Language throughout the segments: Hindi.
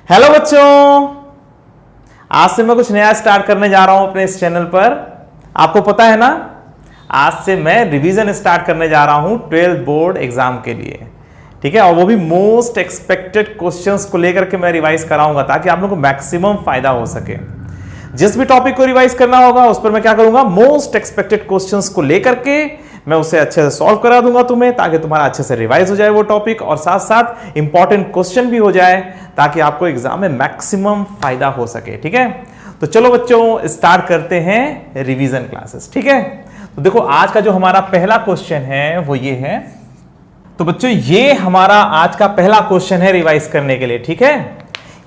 हेलो बच्चों, आज से मैं कुछ नया स्टार्ट करने जा रहा हूं अपने इस चैनल पर। आपको पता है ना, आज से मैं रिवीजन स्टार्ट करने जा रहा हूं 12th बोर्ड एग्जाम के लिए। ठीक है, और वो भी मोस्ट एक्सपेक्टेड क्वेश्चंस को लेकर के मैं रिवाइज कराऊंगा ताकि आप लोगों को मैक्सिमम फायदा हो सके। जिस भी टॉपिक को रिवाइज करना होगा उस पर मैं क्या करूंगा, मोस्ट एक्सपेक्टेड क्वेश्चंस को लेकर के मैं उसे अच्छे से सॉल्व करा दूंगा तुम्हें, ताकि तुम्हारा अच्छे से रिवाइज हो जाए वो टॉपिक, और साथ साथ इंपॉर्टेंट क्वेश्चन भी हो जाए ताकि आपको एग्जाम में मैक्सिमम फायदा हो सके। ठीक है, तो चलो बच्चों स्टार्ट करते हैं रिवीजन क्लासेस। ठीक है, तो देखो आज का जो हमारा पहला क्वेश्चन है वो ये है। तो बच्चों ये हमारा आज का पहला क्वेश्चन है रिवाइज करने के लिए। ठीक है,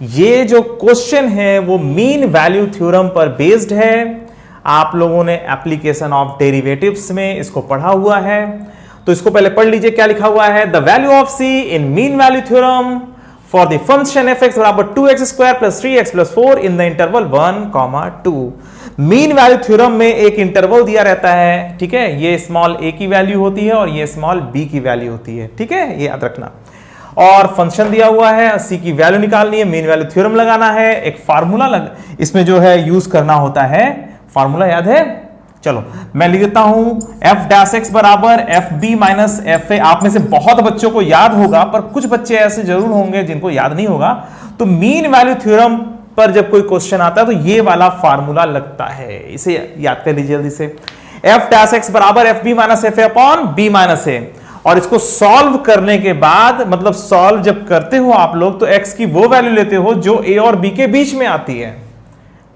ये जो क्वेश्चन है वो मीन वैल्यू थ्योरम पर बेस्ड है। आप लोगों ने एप्लीकेशन ऑफ डेरिवेटिव्स में इसको पढ़ा हुआ है, तो इसको पहले पढ़ लीजिए। क्या लिखा हुआ है, the value of c in mean value theorem for the function f x बराबर 2x² + 3x + 4 in the interval 1, 2। Mean value theorem में एक इंटरवल दिया रहता है। ठीक है, ये स्मॉल a की वैल्यू होती है और ये स्मॉल b की वैल्यू होती है। ठीक है, ये याद रखना। और फंक्शन दिया हुआ है, c की वैल्यू निकालनी है, मीन वैल्यू थ्योरम लगाना है, एक फार्मूला इसमें जो है यूज करना होता है। फार्मूला याद है? चलो मैं लिख देता हूं, f' बराबर fb - fa। आप में से बहुत बच्चों को याद होगा, पर कुछ बच्चे ऐसे जरूर होंगे जिनको याद नहीं होगा। तो मीन वैल्यू थ्योरम पर जब कोई क्वेश्चन आता है तो ये वाला फार्मूला लगता है, इसे याद कर लीजिए जल्दी से। f' बराबर fb - fa upon b - a। और इसको सॉल्व करने के बाद, मतलब सॉल्व जब करते हो आप लोग, तो x की वो वैल्यू लेते हो जो a और b के बीच में आती है।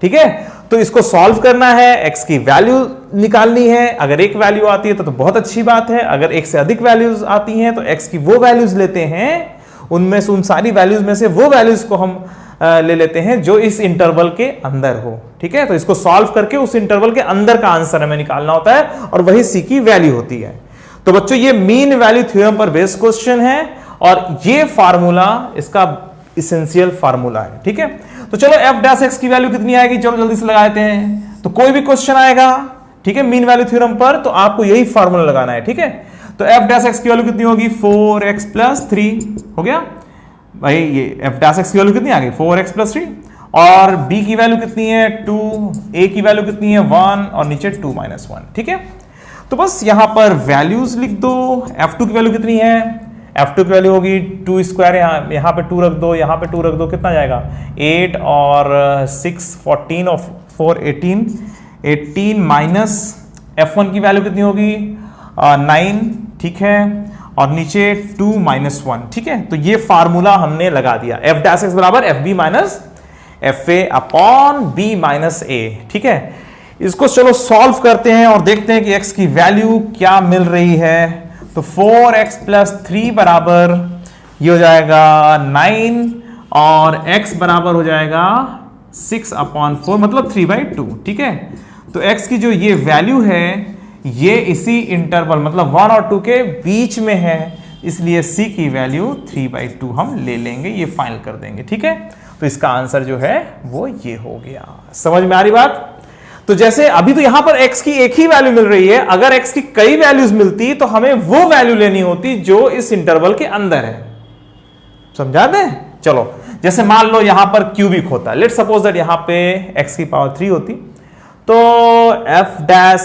ठीक है, तो इसको सॉल्व करना है, x की वैल्यू निकालनी है। अगर एक वैल्यू आती है तो बहुत अच्छी बात है, अगर एक से अधिक वैल्यूज आती हैं तो x की वो वैल्यूज लेते हैं, उनमें से उन सारी वैल्यूज में से वो वैल्यूज को हम ले लेते हैं जो इस इंटरवल के अंदर हो। ठीक है, तो इसको सॉल्व करके उस इंटरवल के अंदर का आंसर हमें निकालना होता है और वही c की वैल्यू होती है। तो बच्चों ये मीन वैल्यू थ्योरम पर बेस्ड क्वेश्चन है और ये फार्मूला इसका इसेंशियल फार्मूला है। ठीक है, तो चलो f' की वैल्यू कितनी आएगी, चलो जल्दी से लगाते हैं। तो कोई भी क्वेश्चन आएगा, ठीक है, मीन वैल्यू थ्योरम पर, तो आपको यही फार्मूला लगाना है। ठीक है, तो f' की वैल्यू कितनी होगी, 4x + 3 हो गया भाई। ये f' की वैल्यू कितनी आ गई, 4x + 3। और b की वैल्यू कितनी है, 2। a की वैल्यू कितनी है, 1, और नीचे 2 - 1। ठीक है, तो बस यहां पर वैल्यूज लिख दो। f2 की वैल्यू कितनी है, f2 की वैल्यू होगी 2²। यहाँ पे 2 रख दो, यहाँ पे 2 रख दो, कितना जाएगा, 8 और 6 14 और 4 18 18 - f1 की वैल्यू कितनी होगी, 9। ठीक है, और नीचे 2 - 1। ठीक है, तो ये फार्मूला हमने लगा दिया, f' बराबर fb - fa upon b - a। ठीक है, इसको चलो सॉल्व करते हैं और देखते हैं कि x की वैल्यू क्या मिल रही है। तो 4x + 3 बराबर ये हो जाएगा 9 और x बराबर हो जाएगा 6/4, मतलब 3/2। ठीक है, तो x की जो ये वैल्यू है ये इसी इंटरवल मतलब 1 और 2 के बीच में है, इसलिए c की वैल्यू 3/2 हम ले लेंगे, ये फाइनल कर देंगे। ठीक है, तो इसका आंसर जो है वो ये हो गया। समझ में आ रही बात? तो जैसे अभी तो यहां पर x की एक ही वैल्यू मिल रही है, अगर x की कई वैल्यूज मिलती तो हमें वो वैल्यू लेनी होती जो इस इंटरवल के अंदर है। समझा दें? चलो जैसे मान लो यहां पर क्यूबिक होता है, लेट्स सपोज दैट यहां पे x की पावर 3 होती, तो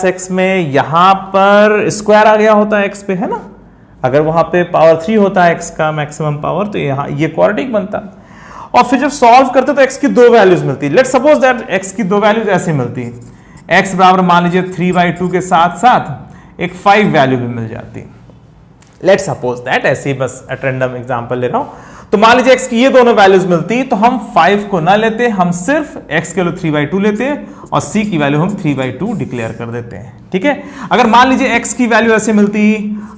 f' में यहां पर स्क्वायर आ गया होता है x पे, है ना। अगर वहां पे पावर 3 होता है x का मैक्सिमम पावर, तो यहां ये क्वाड्रेटिक बनता। और फिर जब सॉल्व करते तो x की 2 वैल्यूज मिलती। लेट्स सपोज दैट x की 2 वैल्यूज ऐसे मिलती, x बराबर मान लीजिए 3/2 के साथ साथ एक 5 वैल्यू भी मिल जाती। लेट्स सपोज दैट, ऐसे ही बस एट रैंडम एग्जांपल ले रहा हूं। तो मान लीजिए x की ये दोनों वैल्यूज मिलती, तो हम 5 को ना लेते, हम सिर्फ x के लिए 3/2 लेते और c की वैल्यू हम 3/2 डिक्लेयर कर देते हैं। ठीक है, अगर मान लीजिए x की वैल्यू ऐसे मिलती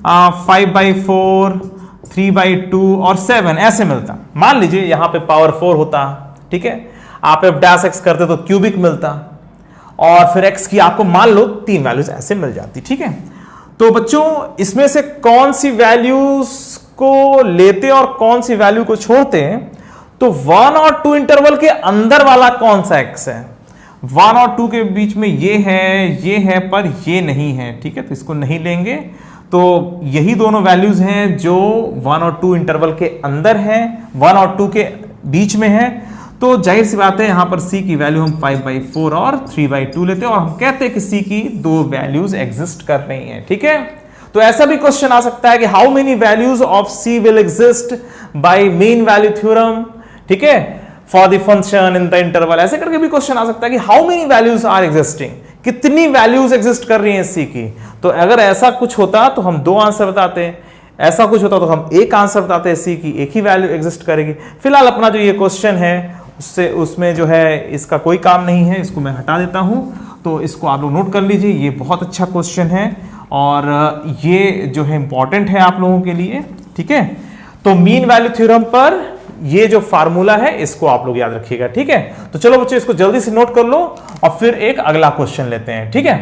5/4, 3/2 और 7 ऐसे मिलता, मान लीजिए यहां पे पावर 4 होता। ठीक है, आप f' करते तो क्यूबिक मिलता, और फिर x की आपको मान लो 3 वैल्यूज ऐसे मिल जाती। ठीक है, तो बच्चों इसमें से कौन सी वैल्यूज को लेते और कौन सी वैल्यू को छोड़ते हैं, तो 1 और 2 इंटरवल के अंदर वाला कौन सा x है, 1 और 2 के बीच में ये है पर ये नहीं है। ठीक है, तो इसको नहीं लेंगे। तो यही दोनों वैल्यूज हैं जो 1 और 2 इंटरवल के अंदर हैं, 1 और 2 के बीच में है। तो जाहिर सी बात है यहां पर c की वैल्यू हम 5/4 और 3/2 लेते हैं और हम कहते हैं कि c की दो वैल्यूज एग्जिस्ट कर रही हैं। ठीक है, तो ऐसा भी क्वेश्चन आ सकता है कि how many values of c will exist by mean value theorem, ठीक है, for the function in the interval. ऐसे करके भी क्वेश्चन आ सकता है कि how many values are existing, कितनी वैल्यूज एग्जिस्ट कर रही हैं c की। तो अगर ऐसा कुछ होता तो हम दो आंसर बताते हैं, ऐसा कुछ होता तो हम एक आंसर बताते हैं, c की एक ही वैल्यू एग्जिस्ट करेगी। फिलहाल अपना जो ये क्वेश्चन है उसमें जो है इसका कोई काम नहीं है, इसको मैं हटा देता हूं। तो इसको आप लोग नोट कर लीजिए, ये बहुत अच्छा क्वेश्चन है और ये जो है इंपॉर्टेंट है आप लोगों के लिए। ठीक है, तो मीन वैल्यू थ्योरम पर ये जो फार्मूला है इसको आप लोग याद रखिएगा। ठीक है, तो चलो बच्चों इसको जल्दी से नोट कर लो और फिर एक अगला क्वेश्चन लेते हैं। ठीक है,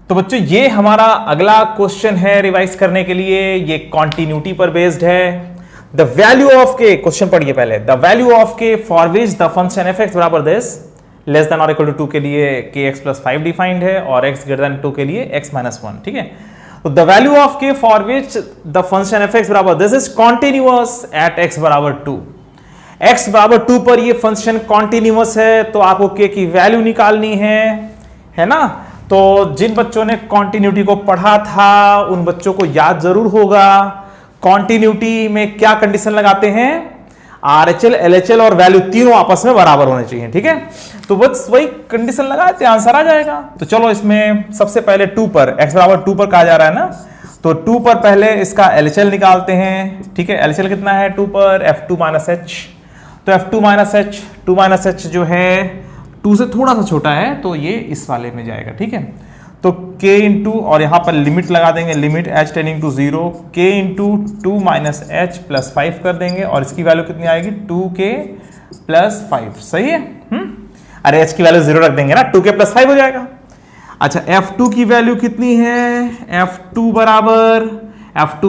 तो बच्चों ये हमारा अगला क्वेश्चन है रिवाइज करने के लिए, ये कॉन्टिन्यूटी पर बेस्ड है। द वैल्यू ऑफ के, क्वेश्चन पढ़िए पहले, the value of k for which the function f x बराबर दिस लेस देन और इक्वल टू 2 के लिए kx प्लस 5 डिफाइंड है और x ग्रेटर देन 2 के लिए x माइनस 1। ठीक है, तो the value of k for which the function f x बराबर this is continuous at x बराबर 2। x बराबर 2 पर ये फंक्शन कॉन्टिन्यूअस है, तो आपको k की वैल्यू निकालनी है ना। तो जिन बच्चों ने कॉन्टिन्यूटी को पढ़ा था उन बच्चों को याद जरूर होगा, कॉन्टिन्यूटी में क्या कंडीशन लगाते हैं, RHL, LHL और वैल्यू तीनों आपस में बराबर होने चाहिए। ठीक है, तो बस वही कंडीशन लगाते हैं, आंसर आ जाएगा। तो चलो इसमें सबसे पहले 2 पर, x बराबर 2 पर कहा जा रहा है ना, तो 2 पर पहले इसका LHL निकालते हैं। ठीक है, LHL कितना है 2 पर, F2 माइनस h। तो F2 minus h, 2 minus h जो है 2 से थोड़ा सा छोटा है, तो ये इस वाले में जाएगा। ठीक है, तो k इंटू और यहां पर लिमिट लगा देंगे, limit h tending to 0, k into 2 minus h plus 5 कर देंगे और इसकी वैल्यू कितनी आएगी 2k प्लस 5। सही है, अरे h की वैल्यू 0 रख देंगे ना, 2k प्लस 5 हो जाएगा। अच्छा, f2 की वैल्यू कितनी है, f2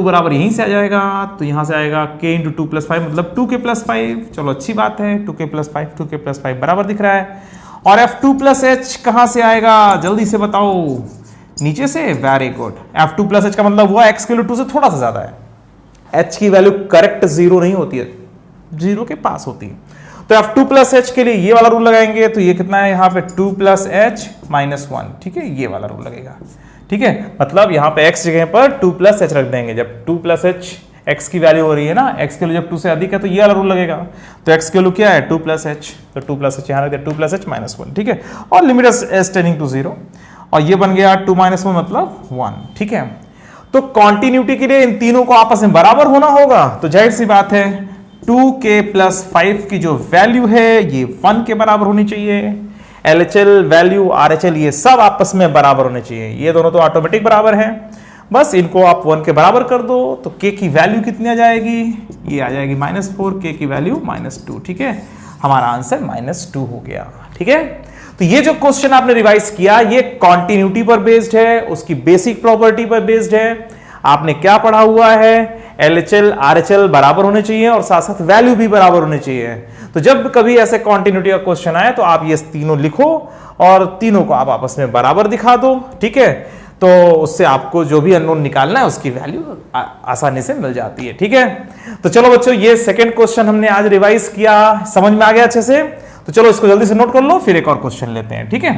बराबर यहीं से आ जाएगा, तो यहां से आएगा k इंटू 2 प्लस 5 मतलब 2k प्लस 5। चलो अच्छी बात है, 2k प्लस 5, 2k प्लस 5 बराबर दिख रहा है। और F2 प्लस एच कहां से आएगा, जल्दी से बताओ, नीचे से। Very good, F2 plus H का मतलब हुआ x की वैल्यू 2 से थोड़ा सा ज्यादा है। h की वैल्यू करेक्ट 0 नहीं होती है, 0 के पास होती है। तो F2 प्लस एच के लिए ये वाला रूल लगाएंगे, तो ये कितना है यहाँ पे 2 प्लस एच माइनस 1। ठीक है, ये वाला रूल लगेगा। ठीक है, मतलब यहाँ पे x जगह पर 2 प्लस एच रख देंगे। जब 2 प्लस एच x की वैल्यू हो रही है ना, x की वैल्यू जब 2 से अधिक है तो ये वाला रूल लगेगा। तो x की वैल्यू क्या है 2 प्लस एच, तो 2 प्लस एच यहाँ रख दिया, 2 प्लस एच माइनस 1। ठीक है, और लिमिट एस टेंडिंग टू 0 और ये बन गया 2 माइनस 1 मतलब 1। ठीक है, तो कॉन्टिन्यूटी के लिए इन तीनों को आपस में बराबर होना होगा, तो जाहिर सी बात है 2k प्लस 5 की जो वैल्यू है ये 1 के बराबर होनी चाहिए। LHL वैल्यू, RHL ये सब आपस में बराबर होने चाहिए, ये दोनों तो ऑटोमेटिक बराबर हैं। बस इनको आप 1 के बराबर कर दो, तो k की वैल्यू कितनी आ जाएगी, ये आ जाएगी -4, k की वैल्यू -2। ठीक है, हमारा आंसर -2 हो गया। ठीक है, तो ये जो क्वेश्चन आपने रिवाइज किया ये कॉन्टिन्यूटी पर बेस्ड है, उसकी बेसिक प्रॉपर्टी पर बेस्ड है। आपने क्या पढ़ा हुआ है, LHL RHL बराबर होने चाहिए और साथ साथ वैल्यू भी बराबर होने चाहिए। तो जब कभी ऐसे कॉन्टिन्यूटी का क्वेश्चन आए तो आप ये तीनों लिखो और तीनों को आप आपस में बराबर दिखा दो। ठीक है, तो उससे आपको जो भी अननोन निकालना है उसकी वैल्यू आसानी से मिल जाती है। ठीक है, तो चलो बच्चों ये सेकंड क्वेश्चन हमने आज रिवाइज किया, समझ में आ गया अच्छे से। तो चलो इसको जल्दी से नोट कर लो, फिर एक और क्वेश्चन लेते हैं। ठीक है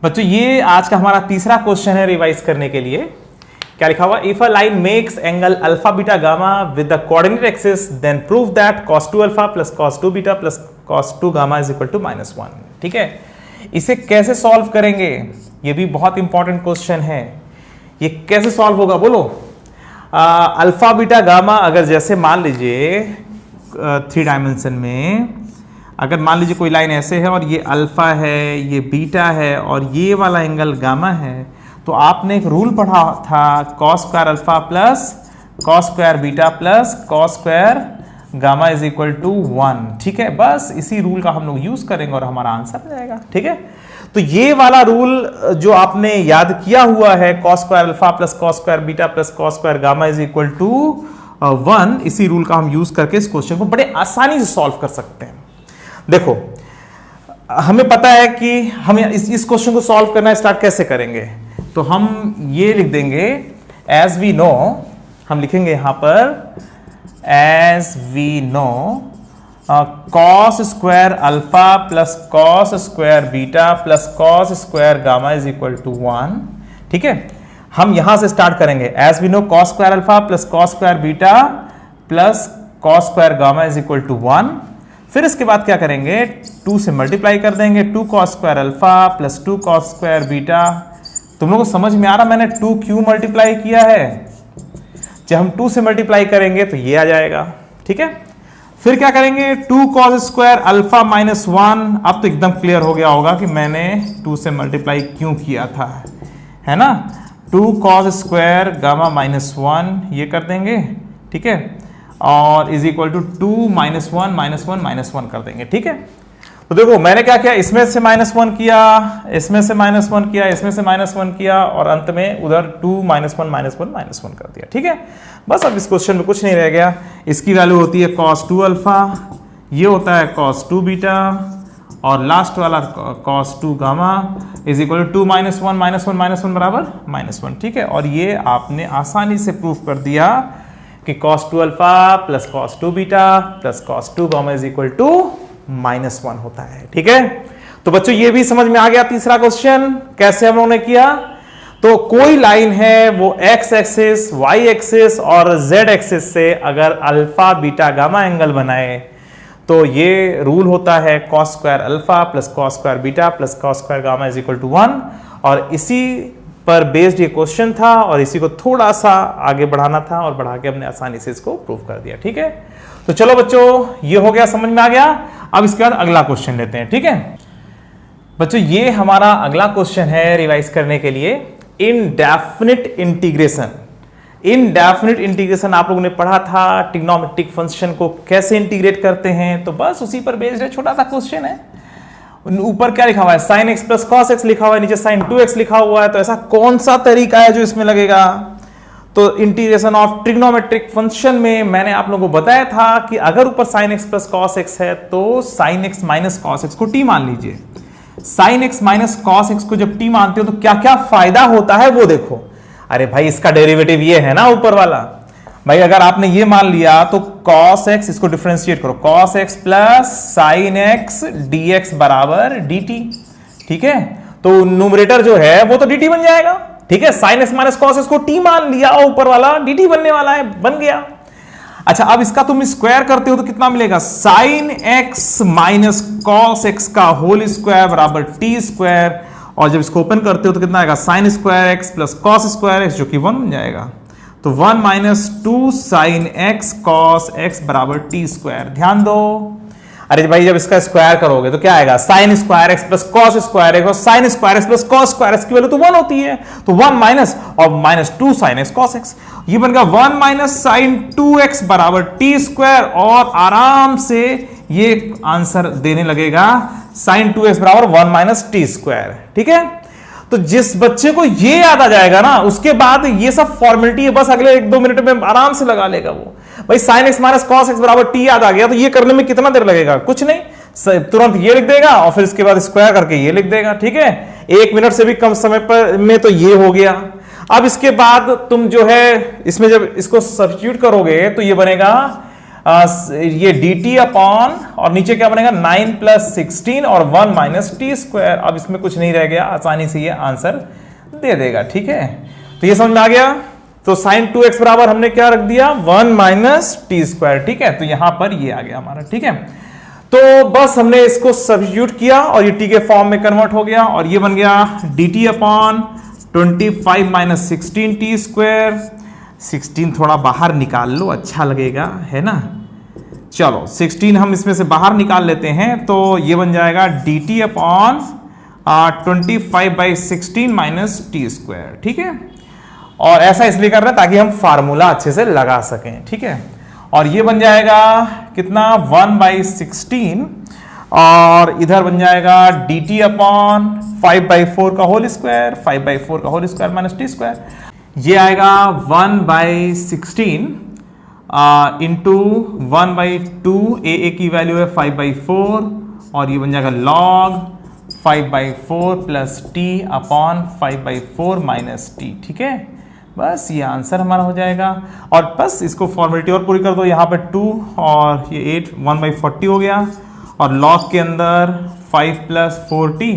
बच्चों, ये आज का हमारा तीसरा क्वेश्चन है रिवाइज करने के लिए। क्या लिखा हुआ, if a line makes angle alpha beta gamma with the coordinate axis then prove that cos 2 alpha plus cos 2 beta plus cos 2 gamma is equal to -1। ठीक है, इसे कैसे सॉल्व करेंगे, ये भी बहुत इंपॉर्टेंट क्वेश्चन है। ये कैसे सॉल्व होगा बोलो। अल्फा बीटा गामा अगर जैसे मान लीजिए 3 डायमेंशन में अगर मान लीजिए कोई लाइन ऐसे है और ये अल्फा है, ये बीटा है और ये वाला एंगल गामा है, तो आपने एक रूल पढ़ा था cos square alpha plus cos square beta plus cos square gamma is equal to 1। ठीक है, बस इसी रूल का हम लोग यूज करेंगे और हमारा आंसर आ जाएगा। ठीक है, तो ये वाला रूल जो आपने याद किया हुआ है cos square alpha plus cos square beta plus cos square gamma is equal to 1, इसी रूल का हम यूज करके इस क्वेश्चन को बड़े आसानी से सॉल्व कर सकते हैं। देखो हमें पता है कि हम इस क्वेश्चन को सॉल्व करना स्टार्ट कैसे करेंगे, तो हम ये लिख देंगे एज वी नो, हम लिखेंगे यहां पर as we know cos square alpha plus cos square beta plus cos square gamma is equal to 1। ठीक है, हम यहां से स्टार्ट करेंगे। As we know cos square alpha plus cos square beta plus cos square gamma is equal to 1। फिर इसके बाद क्या करेंगे, 2 से मल्टीप्लाई कर देंगे, 2 cos square alpha plus 2 cos square beta. तुम लोगों को समझ में आ रहा मैंने 2 क्यों मल्टीप्लाई किया है? जब हम 2 से मल्टीप्लाई करेंगे तो ये आ जाएगा। ठीक है, फिर क्या करेंगे, 2 कॉस स्क्वायर अल्फा माइनस 1। अब तो एकदम क्लियर हो गया होगा कि मैंने 2 से मल्टीप्लाई क्यों किया था, है ना। 2 कॉस स्क्वायर गामा माइनस 1 ये कर देंगे। ठीक है, और is equal to 2 minus 1 minus 1 minus 1 कर देंगे। ठीक है, तो देखो मैंने क्या किया, इसमें से -1 किया, इसमें से -1 किया, इसमें से -1 किया, और अंत में उधर 2 -1 -1 -1 कर दिया। ठीक है, बस अब इस क्वेश्चन में कुछ नहीं रह गया। इसकी वैल्यू होती है cos 2 अल्फा, ये होता है cos 2 बीटा, और लास्ट वाला cos 2 gamma is equal to 2 -1 -1 -1 बराबर -1। ठीक है, और ये आपने आसानी से प्रूफ कर दिया कि cos 2 alpha plus cos 2 beta plus cos 2 gamma is equal to -1 होता है। ठीक है, तो बच्चों ये भी समझ में आ गया। तीसरा क्वेश्चन कैसे हम लोगों ने किया, तो कोई लाइन है वो x एक्सिस, y एक्सिस और z एक्सिस से अगर अल्फा बीटा गामा एंगल बनाए तो ये रूल होता है cos square alpha plus cos square beta plus cos square gamma is equal to 1। और इसी पर बेस्ड ये क्वेश्चन था और इसी को थोड़ा सा आगे बढ़ाना था और बढ़ा के हमने आसानी से इसको प्रूव कर दिया। ठीक है, तो चलो बच्चों ये हो गया, समझ में आ गया। अब इसके बाद अगला क्वेश्चन लेते हैं। ठीक है बच्चों, ये हमारा अगला क्वेश्चन है रिवाइज करने के लिए, इनडेफिनिट इंटीग्रेशन। इनडेफिनिट इंटीग्रेशन आप लोगों ने पढ़ा था, ट्रिग्नोमेट्रिक फंक्शन को कैसे इंटीग्रेट करते हैं, तो बस उसी पर बेस्ड है, छोटा सा क्वेश्चन है। ऊपर क्या लिखा हुआ है, sin x plus cos x लिखा हुआ है, नीचे sin 2x लिखा हुआ है। तो ऐसा कौन सा तरीका है जो इसमें लगेगा, तो इंटीग्रेशन ऑफ ट्रिग्नोमेट्रिक फंक्शन में मैंने आप लोगों को बताया था कि अगर ऊपर sin x plus cos x है तो sin x minus cos x को t मान लीजिए। sin x minus cos x को जब t मानते हो तो क्या क्या फायदा होता है वो देखो। अरे भाई इसका डेरिवेटिव ये है ना ऊपर वाला, भाई अगर आपने ये मान लिया तो cos x, इसको डिफरेंशिएट करो, cos x plus sin x dx बराबर dt। ठीक है, तो न्यूमरेटर जो है वो तो dt बन जाएगा। ठीक है, sin x minus cos x को t मान लिया, ऊपर वाला dt बनने वाला है, बन गया। अच्छा, अब इसका तुम स्क्वायर करते हो तो कितना मिलेगा, sin x minus cos x का होल स्क्वायर बराबर t स्क्वायर, और जब इसको ओपन करते हो तो कितना आएगा, sin square x plus cos square x जो कि 1 बन जाएगा। तो 1 minus 2 sin x cos x बराबर t स्क्वायर। ध्यान दो, अरे भाई जब इसका स्क्वायर करोगे तो क्या आएगा, sin square x plus cos square x, और sin square x plus cos square x की वैल्यू तो 1 होती है, तो 1 माइनस और minus 2 sin x cos x, ये बन गया 1 माइनस sin 2x बराबर t स्क्वायर, और आराम से ये आंसर देने लगेगा sin 2x बराबर 1 माइनस t स्क्वायर। ठीक है, तो जिस बच्चे को ये याद आ जाएगा ना, उसके बाद ये सब फॉर्मेलिटी है बस अगले 1-2 मिनट में आराम से लगा लेगा वो। भाई sin x minus cos x बराबर t याद आ गया तो ये करने में कितना देर लगेगा, कुछ नहीं, तुरंत ये लिख देगा और फिर इसके बाद स्क्वायर करके ये लिख देगा। ठीक है, 1 मिनट से भी कम समय पर में तो ये हो गया। अब इसके बाद तुम जो है इसमें जब इसको सब्स्टिट्यूट करोगे तो ये बनेगा ये dt अपॉन, और नीचे क्या बनेगा 9 प्लस 16 और 1 माइनस टी स्क्वायर। अब इसमें कुछ नहीं रह गया, आसानी से ये आंसर दे देगा। ठीक है, तो ये समझ में आ गया। तो sin 2x बराबर हमने क्या रख दिया, 1 माइनस टी स्क्वायर। ठीक है, तो यहां पर ये आ गया हमारा। ठीक है, तो बस हमने इसको सब्स्टिट्यूट किया और ये t के फॉर्म में कन्वर्ट हो गया, और ये बन गया dt upon 25 minus 16 T square. 16 थोड़ा बाहर निकाल लो, अच्छा लगेगा, है ना। चलो 16 हम इसमें से बाहर निकाल लेते हैं, तो ये बन जाएगा dt upon 25/16 minus t square. ठीक है, और ऐसा इसलिए कर रहे हैं ताकि हम फार्मूला अच्छे से लगा सकें। ठीक है, और ये बन जाएगा कितना 1/16, और इधर बन जाएगा dt अपॉन 5/4 का होल स्क्वायर, 5/4 का whole square minus t square. ये आएगा 1/16 इंटू 1/2, ए की वैल्यू है 5/4, और ये बन जाएगा log 5/4 plus T upon 5/4 minus T. ठीक है, बस ये आंसर हमारा हो जाएगा। और बस इसको फॉर्मेलिटी और पूरी कर दो, यहाँ पे 2 और ये 8 1/40 हो गया, और लॉग के अंदर 5 + 4t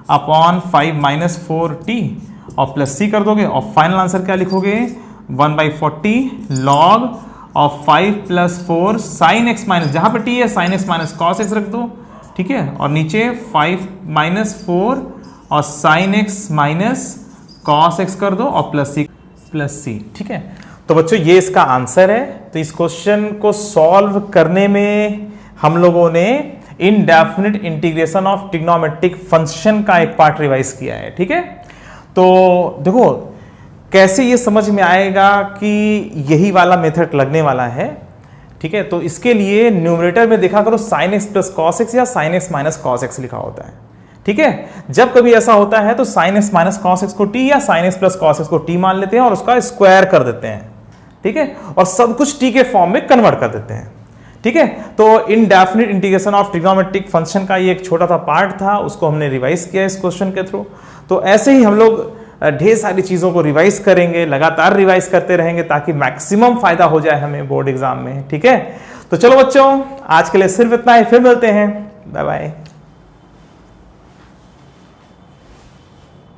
अपॉन 5 - 4t और प्लस c कर दोगे, और फाइनल आंसर क्या लिखोगे 1/40 लॉग और 5 + 4 sin x माइनस, जहाँ पे t है sin x minus cos x रख दो, ठीक है, और नीचे 5 - 4 और sin x minus cos x कर दो और प्लस c, ठीक है। तो बच्चों ये इसका आंसर है। तो इस क्वेश्चन को सॉल्व करने में हम लोगों ने indefinite integration of trigonometric function का एक पार्ट रिवाइज किया है, ठीक है। तो देखो कैसे ये समझ में आएगा कि यही वाला मेथड लगने वाला है, ठीक है। तो इसके लिए न्यूमरेटर में देखा करो sin x + cos x या sin x - cos x लिखा होता है, ठीक है। जब कभी ऐसा होता है तो sin x - cos x को t या sin x + cos x को t मान लेते हैं और उसका स्क्वायर कर देते हैं, ठीक है, और सब कुछ t के फॉर्म में कन्वर्ट कर देते हैं, ठीक है। तो indefinite integration of trigonometric function का ये एक छोटा सा पार्ट था, उसको हमने रिवाइज किया इस क्वेश्चन के थ्रू। तो ऐसे ही हम लोग ढेर सारी चीज़ों को रिवाइज करेंगे, लगातार रिवाइज करते रहेंगे ताकि मैक्सिमम फायदा हो जाए हमें बोर्ड एग्जाम में, ठीक है। तो चलो बच्चों आज के लिए सिर्फ इतना ही, फिर मिलते हैं, बाय बाय।